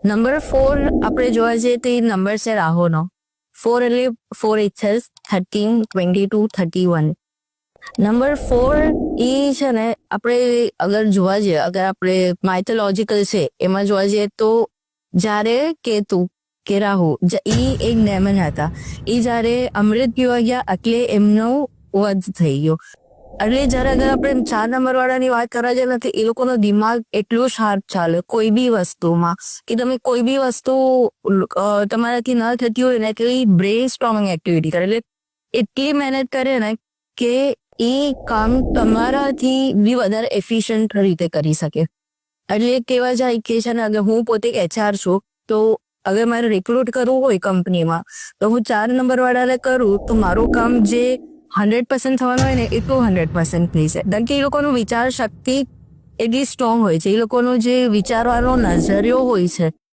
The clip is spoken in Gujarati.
નંબર 4 આપણે જોવા જઈએ તો એ નંબર છે રાહુનો. 4 એટલે 4 ઇચેસ 13, 22, 31. નંબર 4 એ છે ને આપણે અગર જોવા જઈએ, અગર આપણે માઇથોલોજીકલ છે એમાં જોવા જઈએ તો જ્યારે કેતુ કે રાહુ એ એક ડેમન હતા, એ જ્યારે અમૃત પીવા ગયા એટલે એમનો વધ થઈ ગયો. એટલે જયારે અગર આપણે 4 નંબર વાળાની વાત કરવા જઈએ નથી, એ લોકોનો દિમાગ એટલું શાર્પ ચાલે કોઈ બી વસ્તુમાં કે તમે કોઈ બી વસ્તુ તમારાથી ન થતી હોય ને તો એ બ્રેન સ્ટ્રોમિંગ એક્ટિવિટી કરે, એટલે એટલી મહેનત કરે ને કે એ કામ તમારાથી બી વધારે એફિશિયન્ટ રીતે કરી શકે. એટલે કહેવા જાય કે છે ને, અગર હું પોતે HR છું તો અગર મારે રિક્રુટ કરવું હોય કંપનીમાં તો હું 4 નંબર વાળાને કરું તો મારું કામ જે 100% થવાનું હોય ને એટલું 100% થઈ જાય. કારણ કે એ લોકોનું વિચાર શક્તિ એટલી સ્ટ્રોંગ હોય છે, એ લોકોનો જે વિચારવાનો નજરિયો હોય છે